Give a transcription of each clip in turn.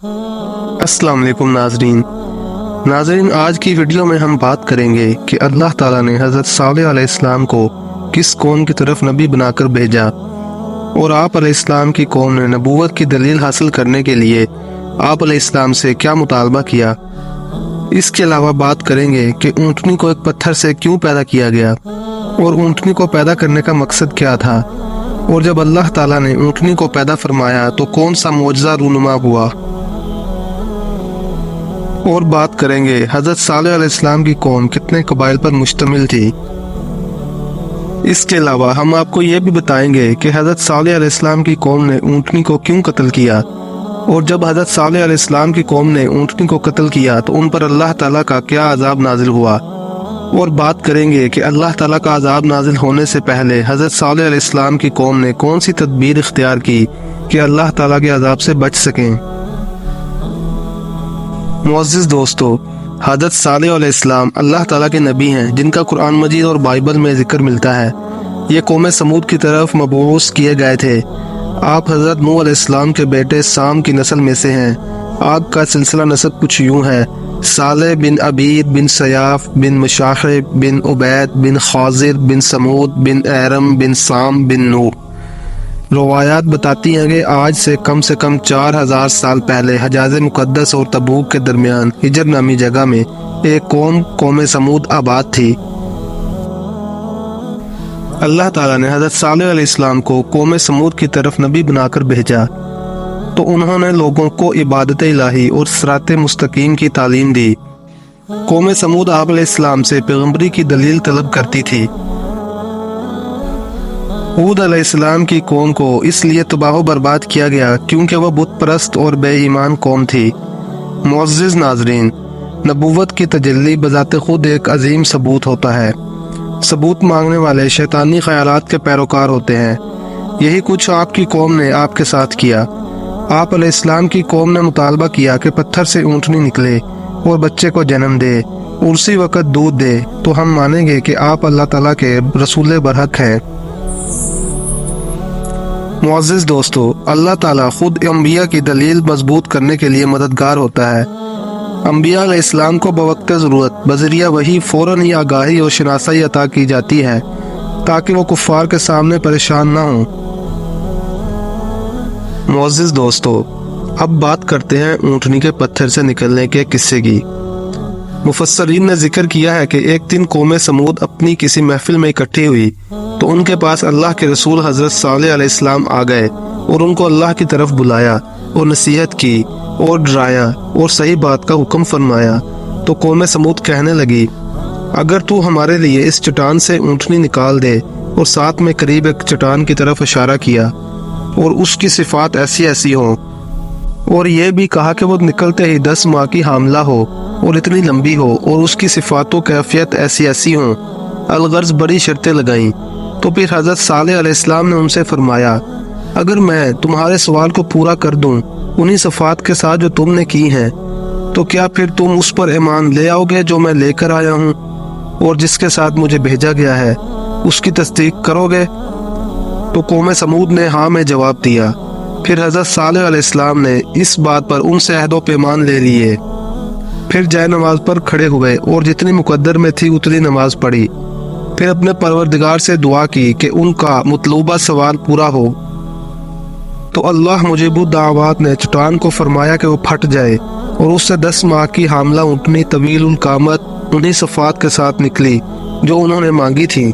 अस्सलाम वालेकुम नाज़रीन, आज की वीडियो में हम बात करेंगे कि अल्लाह ताला ने हज़रत सालेह अलैहिस्सलाम को किस कौम की तरफ नबी बनाकर भेजा और आप अलैहिस्सलाम की कौम ने नबूवत की दलील हासिल करने के लिए आप अलैहिस्सलाम से क्या मुतालबा किया। इसके अलावा बात करेंगे कि ऊँटनी को एक पत्थर से क्यों पैदा किया गया और ऊँटनी को पैदा करने का मकसद क्या था, और जब अल्लाह ताला ने ऊँटनी को पैदा फरमाया तो कौन सा मौजज़ा रूनुमा हुआ। और बात करेंगे हज़रत सालेह अलैहिस्सलाम की कौम कितने कबाइल पर मुश्तमिल थी। इसके अलावा हम आपको ये भी बताएंगे कि हज़रत सालेह अलैहिस्सलाम की कौम ने ऊँटनी को क्यों कत्ल किया, और जब हज़रत सालेह अलैहिस्सलाम की कौम ने ऊँटनी को कत्ल किया तो उन पर अल्लाह ताला का क्या अजाब नाजिल हुआ। और बात करेंगे कि अल्लाह ताला का अजाब नाजिल होने से पहले हज़रत सालेह अलैहिस्सलाम की कौम ने कौन सी तदबीर इख्तियार की कि अल्लाह ताला के अजाब से बच सकें। मुअज़्ज़िज़ दोस्तों, हज़रत सालेह अलैहिस्सलाम अल्लाह ताला के नबी हैं जिनका कुरान मजीद और बाइबल में जिक्र मिलता है। ये कौम समूद की तरफ मबऊस किए गए थे। आप हज़रत नूह अलैहिस्सलाम के बेटे साम की नस्ल में से हैं। आपका सिलसिला नसब कुछ यूँ है: सालेह बिन अबीद बिन सयाफ बिन मुशाहिब बिन उबैद बिन खाजिर बिन समूद बिन एरम बिन साम बिन नूह। रवायात बताती हैं कि आज से कम 4000 साल पहले हजाज मुक़द्दस और तबूक के दरमियान हिजर नामी जगह में एक कौम समूद आबाद थी। अल्लाह ताला ने हज़रत सालेह अलैहिस्सलाम को कौम समूद की तरफ नबी बनाकर भेजा तो उन्होंने लोगों को इबादत इलाही और सिरात मुस्तकीम की तालीम दी। कौम समूद आप अलैहिस्सलाम से पैगंबरी की दलील तलब करती थी। हूद अलैहिस्सलाम की कौम को इसलिए तबाह बर्बाद किया गया क्योंकि वह बुत परस्त और बेईमान कौम थी। मुअज़्ज़िज़ नाज़रीन, नबूवत की तजल्ली बज़ाते खुद एक अजीम सबूत होता है। सबूत मांगने वाले शैतानी ख्यालात के पैरोकार होते हैं। यही कुछ आपकी कौम ने आपके साथ किया। आप अलैहिस्सलाम की कौम ने मुतालबा किया कि पत्थर से ऊँटनी निकले और बच्चे को जन्म दे और उसी वक़्त दूध दे तो हम मानेंगे कि आप अल्लाह ताला के रसूल बरहक हैं। मुअज़्ज़िज़ दोस्तों, अल्लाह ताला खुद अंबिया की दलील मजबूत करने के लिए मददगार होता है। अंबिया अलैहिस्सलाम को बवक्त ज़रूरत बज़रिया वही फ़ौरन ही आगाही और शनासाई अता की जाती है ताकि वो कुफ़ार के सामने परेशान ना हों। मुअज़्ज़िज़ दोस्तों, अब बात करते हैं ऊँटनी के पत्थर से निकलने के किस्से की। मुफस्सरीन ने जिक्र किया है कि एक दिन कौम समूद अपनी किसी महफिल में इकट्ठी हुई तो उनके पास अल्लाह के रसूल हज़रत सालेह अलैहिस्सलाम आ गए और उनको अल्लाह की तरफ बुलाया और नसीहत की और डराया और सही बात का हुक्म फरमाया। तो कौम समूद कहने लगी, अगर तू हमारे लिए इस चट्टान से ऊँटनी निकाल दे, और साथ में करीब एक चट्टान की तरफ इशारा किया और उसकी सिफात ऐसी ऐसी हो, और यह भी कहा कि वो निकलते ही 10 माह की हामला हो और इतनी लंबी हो, और उसकी सिफात व कैफियत ऐसी ऐसी हो। अलगर्ज बड़ी शर्तें लगाईं। तो फिर हज़रत सालेह अलैहिस्सलाम ने उनसे फरमाया, अगर मैं तुम्हारे सवाल को पूरा कर दूं उन्हीं सिफात के साथ जो तुमने की हैं, तो क्या फिर तुम उस पर ईमान ले आओगे जो मैं लेकर आया हूँ, और जिसके साथ मुझे भेजा गया है उसकी तस्दीक करोगे? तो कौम समूद ने हाँ में जवाब दिया। फिर हज़रत सालेह अलैहिस्सलाम ने इस बात पर उनसे अहद व पैमान ले लिए। फिर जाए नमाज पर खड़े हुए और जितनी मुकद्दर में थी उतनी नमाज पढ़ी। फिर अपने परवरदिगार से दुआ की कि उनका मतलूबा सवाल पूरा हो। तो अल्लाह मुजीबुद दावत ने चट्टान को फरमाया कि वो फट जाए, और उससे 10 माह की हामला ऊँटनी तवीलुल कामत उन्हीं सफ़ात के साथ निकली जो उन्होंने मांगी थी।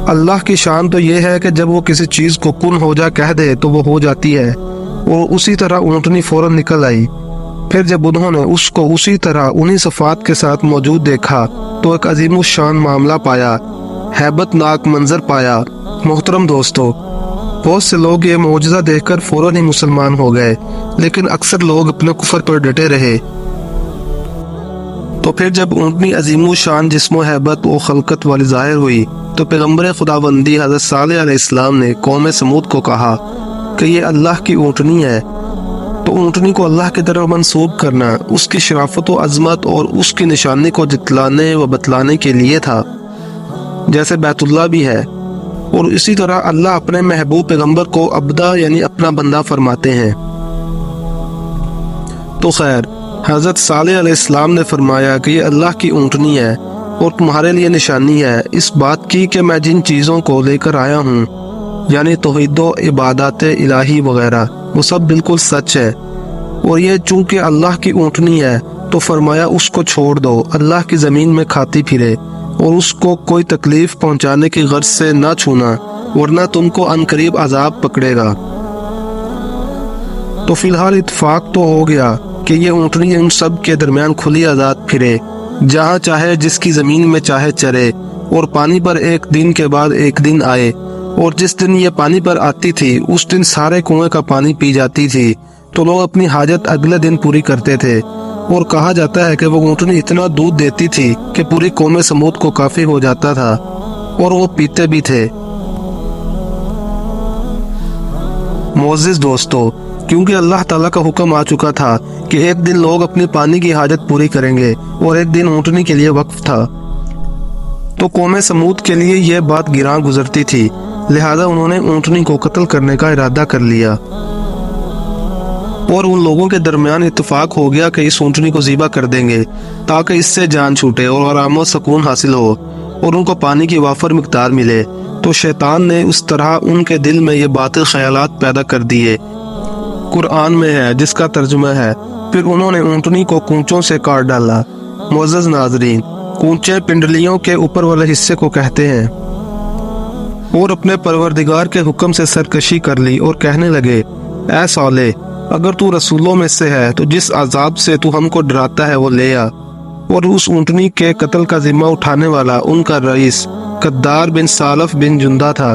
अल्लाह की शान तो यह है कि जब वो किसी चीज़ को कुन हो जा कह दे तो वो हो जाती है, और उसी तरह ऊँटनी फौरन निकल आई। फिर जब उन्होंने उसको उसी तरह उन्हीं सफ़ात के साथ मौजूद देखा तो एक अजीम शान मामला पाया, हैबतनाक मंजर पाया। मोहतरम दोस्तों, बहुत से लोग ये मौजज़ा देखकर फौरन ही मुसलमान हो गए, लेकिन अक्सर लोग अपने कुफर पर डटे रहे। तो फिर जब ऊँटनी अजीम शान जिस्म हैबत व खलकत वाली ज़ाहिर हुई तो पैगम्बर खुदाबंदी हज़रत सालेह अलैहिस्सलाम ने कौम समूद को कहा कि ये अल्लाह की ऊँटनी है। तो ऊँटनी को अल्लाह की तरफ मंसूब करना उसकी शराफत व अज़मत और उसकी निशानी को जितलाने व बतलाने के लिए था, जैसे बैतुल्लाह भी है। और इसी तरह अल्लाह अपने महबूब पैगंबर को अब्दा यानी अपना बंदा फरमाते हैं। تو خیر حضرت صالح علیہ السلام نے فرمایا کہ یہ اللہ کی اونٹنی ہے اور تمہارے لیے نشانی ہے اس بات کی کہ میں جن چیزوں کو لے کر آیا ہوں یعنی توحید و عبادات الہی وغیرہ وہ سب بالکل سچ ہے، اور یہ چونکہ اللہ کی اونٹنی ہے تو فرمایا اس کو چھوڑ دو، اللہ کی زمین میں کھاتی پھرے اور اس کو کوئی تکلیف پہنچانے کی غرض سے نہ چھونا ورنہ تم کو عنقریب عذاب پکڑے گا۔ تو فی الحال اتفاق تو ہو گیا کہ یہ اونٹنی ان سب کے درمیان کھلی آزاد پھرے، جہاں چاہے جس کی زمین میں چاہے چرے، اور پانی پر ایک دن کے بعد ایک دن آئے، اور جس دن یہ پانی پر آتی تھی اس دن سارے کنویں کا پانی پی جاتی تھی، تو لوگ اپنی حاجت اگلے دن پوری کرتے تھے، اور کہا جاتا ہے کہ وہ اونٹنی اتنا دودھ دیتی تھی کہ پوری قوم سمود کو کافی ہو جاتا تھا، اور وہ پیتے بھی تھے۔ معزز دوستو، کیونکہ اللہ تعالیٰ کا حکم آ چکا تھا کہ ایک دن لوگ اپنی پانی کی حاجت پوری کریں گے اور ایک دن اونٹنی کے لیے وقف تھا، تو قوم سمود کے لیے یہ بات گراں گزرتی تھی، لہذا انہوں نے اونٹنی کو قتل کرنے کا ارادہ کر لیا، اور ان لوگوں کے درمیان اتفاق ہو گیا کہ اس اونٹنی کو ذبح کر دیں گے تاکہ اس سے جان چھوٹے اور آرام و سکون حاصل ہو اور ان کو پانی کی وافر مقدار ملے۔ تو شیطان نے اس طرح ان کے دل میں یہ باطل خیالات پیدا کر دیے۔ قرآن میں ہے جس کا ترجمہ ہے، پھر انہوں نے اونٹنی کو کونچوں سے کاٹ ڈالا۔ معزز ناظرین، کونچے پنڈلیوں کے اوپر والے حصے کو کہتے ہیں، اور اپنے پروردگار کے حکم سے سرکشی کر لی اور کہنے لگے، اے صالح، اگر تو رسولوں میں سے ہے تو جس عذاب سے تو ہم کو ڈراتا ہے وہ لے آ۔ اور اس اونٹنی کے قتل کا ذمہ اٹھانے والا ان کا رئیس قدار بن سالف بن جندہ تھا۔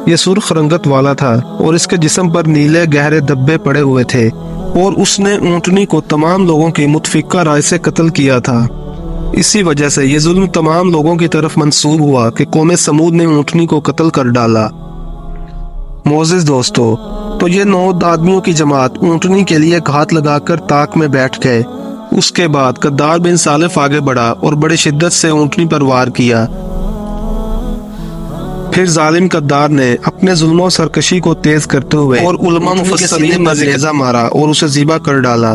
یہ سرخ رنگت والا تھا اور اس کے جسم پر نیلے گہرے دبے پڑے ہوئے تھے، اور اس نے اونٹنی کو تمام لوگوں کی متفقہ رائے سے قتل کیا تھا۔ اسی وجہ سے یہ ظلم تمام لوگوں کی طرف منسوب ہوا کہ قوم سمود نے اونٹنی کو قتل کر ڈالا۔ معزز دوستو، تو یہ 9 آدمیوں کی جماعت اونٹنی کے لیے گھات لگا کر طاق میں بیٹھ گئے۔ اس کے بعد قدار بن سالف آگے بڑھا اور بڑی شدت سے اونٹنی پر وار کیا۔ پھر ظالم قدار نے اپنے ظلم و سرکشی کو تیز کرتے ہوئے اور علماء مفسرین نے نیزہ مارا اور اسے ذبح کر ڈالا۔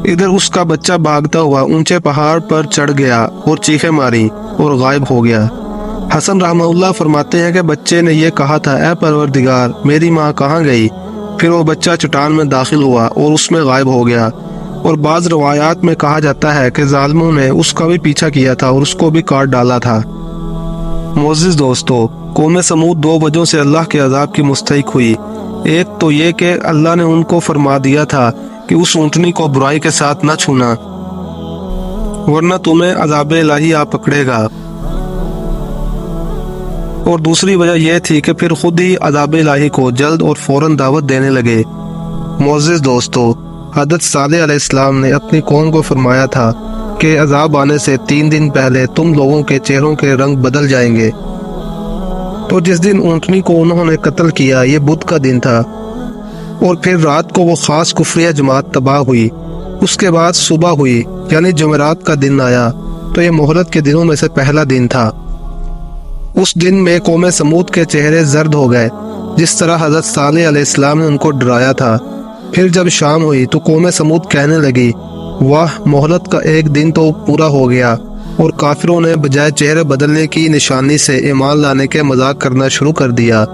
ادھر اس کا بچہ بھاگتا ہوا اونچے پہاڑ پر چڑھ گیا اور چیخیں ماری اور غائب ہو گیا۔ حسن رحمہ اللہ فرماتے ہیں کہ بچے نے یہ کہا تھا، اے پروردگار، میری ماں کہاں گئی؟ پھر وہ بچہ چٹان میں داخل ہوا اور اس میں غائب ہو گیا۔ اور بعض روایات میں کہا جاتا ہے کہ ظالموں نے اس کا بھی پیچھا کیا تھا اور اس کو بھی کاٹ ڈالا تھا۔ معزز دوستو، قوم سمود 2 وجہوں سے اللہ کے عذاب کی مستحق ہوئی۔ ایک تو یہ کہ اللہ نے ان کو فرما دیا تھا کہ اس اونٹنی کو برائی کے ساتھ نہ چھونا ورنہ تمہیں عذاب الہی آ پکڑے گا، اور دوسری وجہ یہ تھی کہ پھر خود ہی عذاب الہی کو جلد اور فوراً دعوت دینے لگے۔ معزز دوستو، حضرت صالح علیہ السلام نے اپنی قوم کو فرمایا تھا کہ عذاب آنے سے 3 دن پہلے تم لوگوں کے چہروں کے رنگ بدل جائیں گے۔ تو جس دن اونٹنی کو انہوں نے قتل کیا یہ بدھ کا دن تھا، اور پھر رات کو وہ خاص کفریہ جماعت تباہ ہوئی۔ اس کے بعد صبح ہوئی یعنی جمعرات کا دن آیا، تو یہ مہلت کے دنوں میں سے پہلا دن تھا۔ اس دن میں قوم سمود کے چہرے زرد ہو گئے جس طرح حضرت صالح علیہ السلام نے ان کو ڈرایا تھا۔ پھر جب شام ہوئی تو قوم سمود کہنے لگی، واہ، مہلت کا ایک دن تو پورا ہو گیا، اور کافروں نے بجائے چہرے بدلنے کی نشانی سے ایمان لانے کے مذاق کرنا شروع کر دیا۔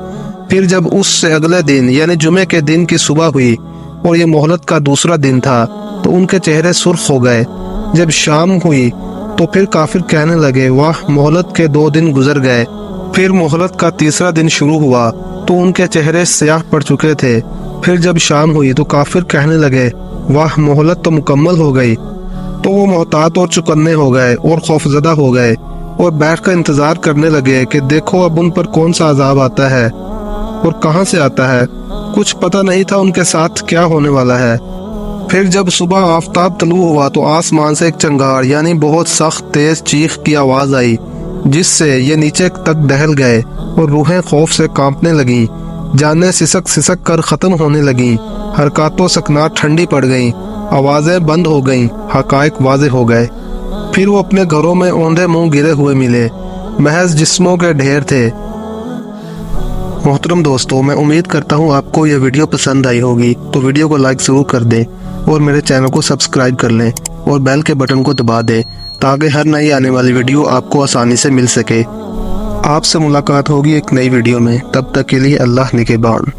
پھر جب اس سے اگلے دن یعنی جمعے کے دن کی صبح ہوئی اور یہ مہلت کا دوسرا دن تھا تو ان کے چہرے سرخ ہو گئے۔ جب شام ہوئی تو پھر کافر کہنے لگے، واہ، مہلت کے 2 دن گزر گئے۔ پھر مہلت کا تیسرا دن شروع ہوا تو ان کے چہرے سیاہ پڑ چکے تھے۔ پھر جب شام ہوئی تو کافر کہنے لگے، واہ، مہلت تو مکمل ہو گئی۔ تو وہ محتاط اور چکنے ہو گئے اور خوفزدہ ہو گئے اور بیٹھ کر انتظار کرنے لگے کہ دیکھو اب ان پر کون سا عذاب آتا ہے اور کہاں سے آتا ہے۔ کچھ پتہ نہیں تھا ان کے ساتھ کیا ہونے والا ہے۔ پھر جب صبح آفتاب طلوع ہوا تو آسمان سے ایک چنگاڑ یعنی بہت سخت تیز چیخ کی آواز آئی، جس سے یہ نیچے تک دہل گئے اور روحیں خوف سے کانپنے لگیں، جانیں سسک سسک کر ختم ہونے لگیں، حرکات و سکنات ٹھنڈی پڑ گئیں، آوازیں بند ہو گئیں، حقائق واضح ہو گئے۔ پھر وہ اپنے گھروں میں اوندھے منہ گرے ہوئے ملے، محض جسموں کے ڈھیر تھے۔ मोहतरम दोस्तों, मैं उम्मीद करता हूँ आपको यह वीडियो पसंद आई होगी, तो वीडियो को लाइक ज़रूर कर दें और मेरे चैनल को सब्सक्राइब कर लें और बेल के बटन को दबा दें ताकि हर नई आने वाली वीडियो आपको आसानी से मिल सके। आपसे मुलाकात होगी एक नई वीडियो में, तब तक के लिए अल्लाह निगहबान।